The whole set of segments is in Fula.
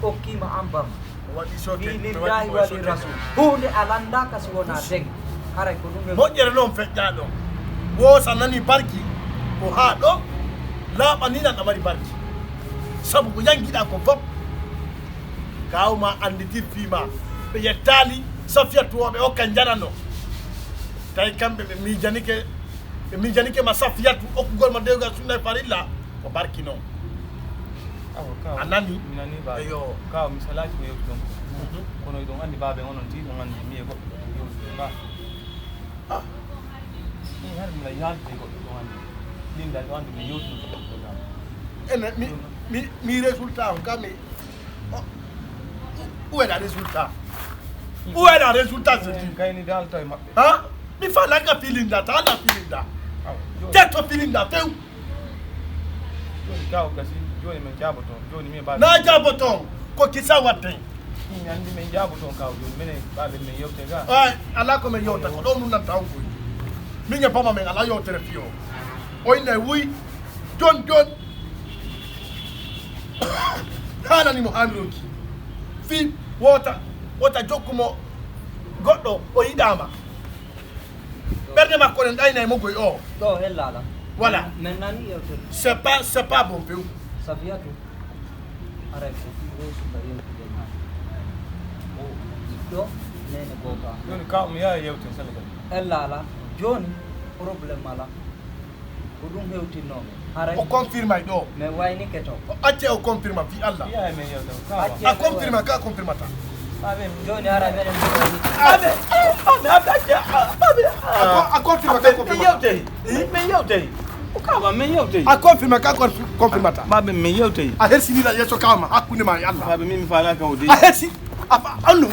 Oki maambam. Wadi soke. Lillahi wa lirasul. Hunde alanda kasi wona deng. Haray ko dum. Moƴƴere noon feƴƴa ɗo wosa nani barki ko ha ɗo laaɓani nan ɗamari barki sabu ko yangiɗa ko fof kawma anditir fima ɓe yettali safiyatuwoɓe hokka jarano tawi kamɓe ɓe mijanike ma safiyatu okkugol ma dewgal sunna e farilla ko barki noon a nani eyo kaw mi salaki ko yewti ɗon kono ɗon andi baɓe onon ti ɗon andi miye goɗɗo yewtude ba har mi yalde goɗɗo ɗon andi linda ɗo andi mi yewtude ene mi résultat on kam où est la résultat où est la résultat c'est dit kayni dal tawi maɓɓe ha mi falaka filinda ta ala filinda tetto filinda few joni kaw gasi joni min jaabo toon joni min baɓe na jaabo toon ko kisa watte mi andi min jaabo toon kaw joni minen baɓe min yewte ga ay ala ko min yewta ko ɗon nunanta on koy min e bama min ala yewtere fiyo oyne wuy jon hananimo hamiroki fi wota jokkumo goɗɗo o yiɗama ɓerde makko nen ɗayna e mogoy o Do hellala. voilà Men nani yewtere. c'est pas bon few Safiyatu. Haray ko resu ba yewtude ha. O ɗo nene goka. joni kaw mi yaha yewte sénégal Hellala joni problème ala. Ko ɗum hewtinno. Haray o confirme ay ɗo mais wayni keto. o acce o confirme fi allah yaha men yewte kawa a confirme ka confirmata baɓe Joni haray menen a confirme ka min confirmata yewteyi min yewteyi o kawa min yewteyi a confirme ka confirmata baɓe min yewteyi a hersinira yesso kawma hakkude ma e allah baɓe min mi falaka o de a hersi annu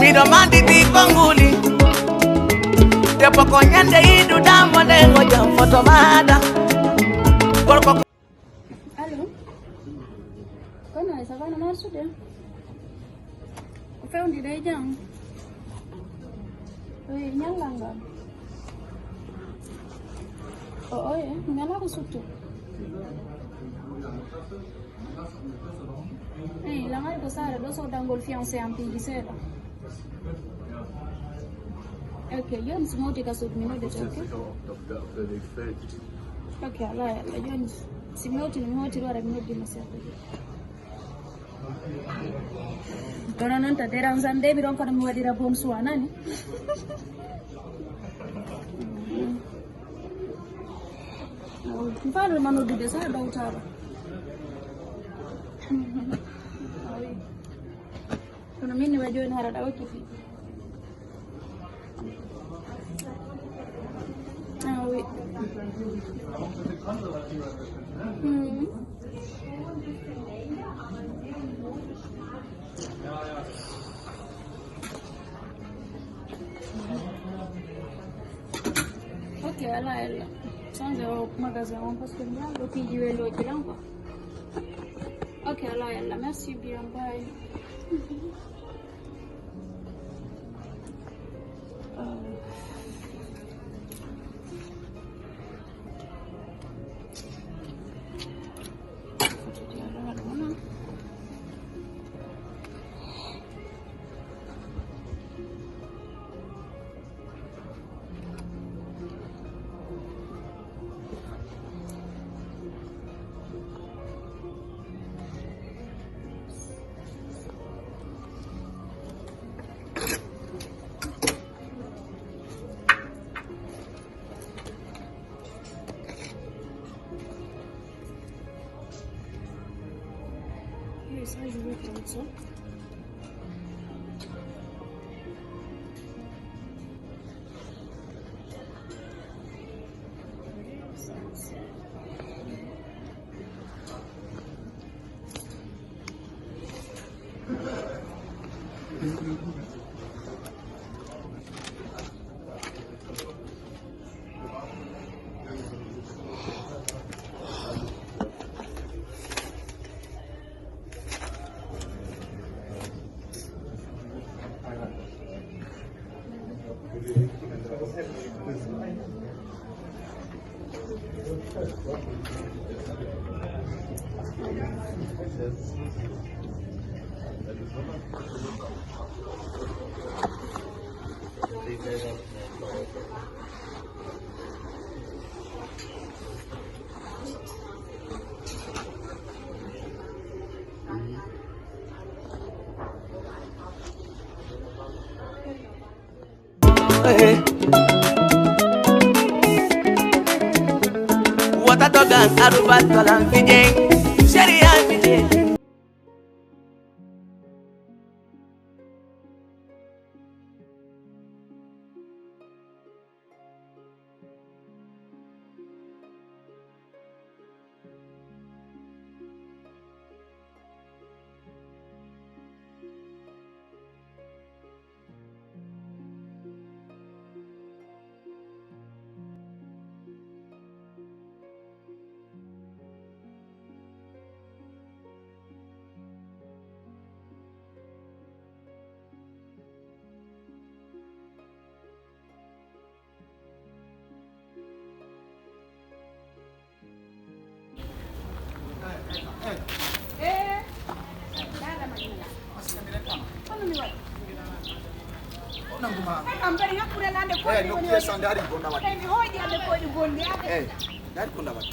Mido mandi di konguli Depo konyende idu damo nengo jam foto mada Porko Allô? Kono e savana marsude? O fewndi day jam? Oui, ñallanga. O oye, ngala ko suttu. Langari ko sare ɗo sodangol fiancé am piiji seeɗa. Ok, joni so mawti ka sodminoɗe to ok ala yalla joni si mewtini mi hotiri wara mi noddima seeɗa kono noon ta dérangeant de mi ɗon kono mi waɗira bon soin nani mi faluma noddude sa dawtaro kono min wa joni hara ɗa wakkiti oui ok ala ella change au magasin parce que moi le pays est là qui l'envoie ok ala ella merci bien bye Wata dogan arubat kalam fijeng sharia fijeng.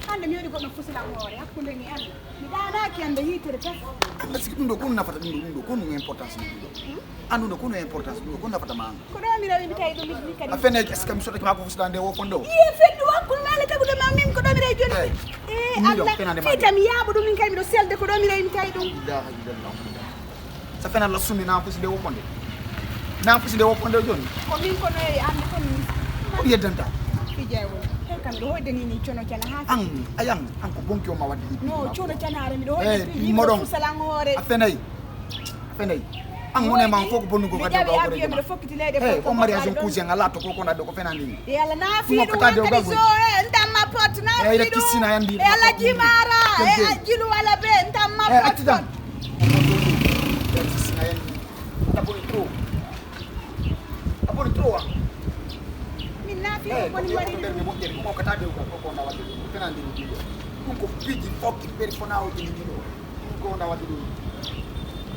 Ande mi woni goɗɗo fusila hoore hakkunde ni ande mi ɗanaki ande hitere tan parce que ɗum ɗo kono nafata ɗum ɗo kono importance ɗum ɗo anduɗo kono importance ɗum ɗo kono nafata ma an ko ɗo mi rawi mi tawi ɗum mi kadi a fene est ce que mi soɗɗake ma ko fusila nde wo fonde o iye feddu hakkude ma ala tagude ma min ko ɗo mi rawi joni Allah fiita mi yaaɓa ɗum min kadi miɗo selde ko ɗo mi rawi mi tawi ɗum sa fene Allah summi na fusi nde wo fonde na fusi nde wo fonde o joni ko min kono e ande kon ko yeddanta fijay woni kam miɗo hoydani ni cono cana ha an ayan an ko bonki o ma wadde no cono canare miɗo hoydani moɗon fusalan hoore a fenayi an woni ma fof ko bonnugo kadi mi miɗo fokkiti leyde on mariage on cousin ala to ko konade ko fenande ni e Allah naafi ɗum kadi so e ndamma pot naafi ɗum kissina yandi e Allah jimara e jilu wala be ndamma pot kissina yandi aboni trop min naafi ɗum woni waɗi ɗum ko kata dew ko ko wadde fenande ni ɗum ko piji fokki ɓeri fona o jini ɗiɗo ko onda wadde ɗum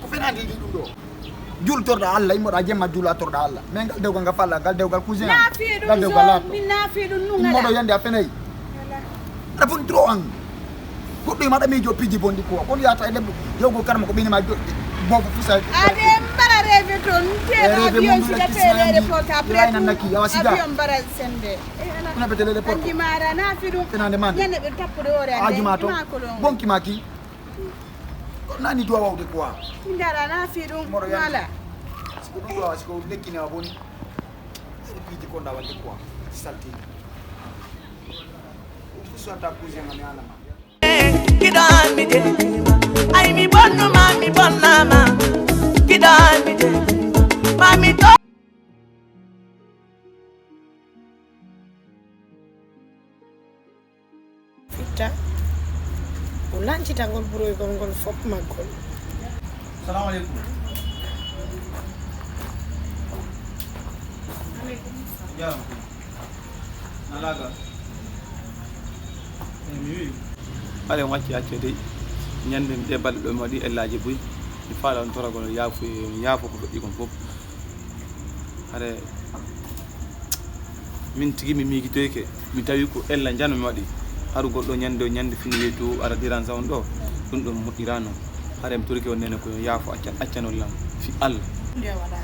ko fenande ni ɗum ɗo jultorɗo Allah immoɗa jemma juula torɗo Allah mais ngal dewgal nga falla ngal dewgal cousin naafi ɗum so min naafi ɗum nugala moɗo yande a fenayi aɗa foni trop an goɗɗo ima ɗamijo piji bonɗi ko kono yata e lebbo yewgo karma ko ɓinima bonko fisa ade mbara rêve toon teɗo avion siga teɗere port après avion mbara sende ona betelele port anjimara naafi ɗum fenande man ñande ɓe tappude hoore ande ajuma to bonki maki nani duwa wawde quoi min dara naafi ɗum wala siko ɗum ɗo siko lekkinewa boni piji konda wadde quoi salti ɗum fusata cousin ami alama Kidan mi dema ay mi bonnuma mi bonnama kidan mi dema mami to fitta o lancitangol ɓuroygol ngol fop maggol. Assalamu alaikum. Ya. Nalaga. Mi ale wacci acce dey ñande de balɗe ɗo mi waɗi ellaji buy mi faala on toragol yaafo ko feƴƴi kon fof hare min tigi mi miigitoyke mi tawi ko ella jano mi waɗi haru goɗɗo ñande o ñande fini weytu ara diran sa on ɗo ɗum ɗon moƴƴirano hare mi toriki on nene ko yaafo accanol lam fi Allah nde waɗaka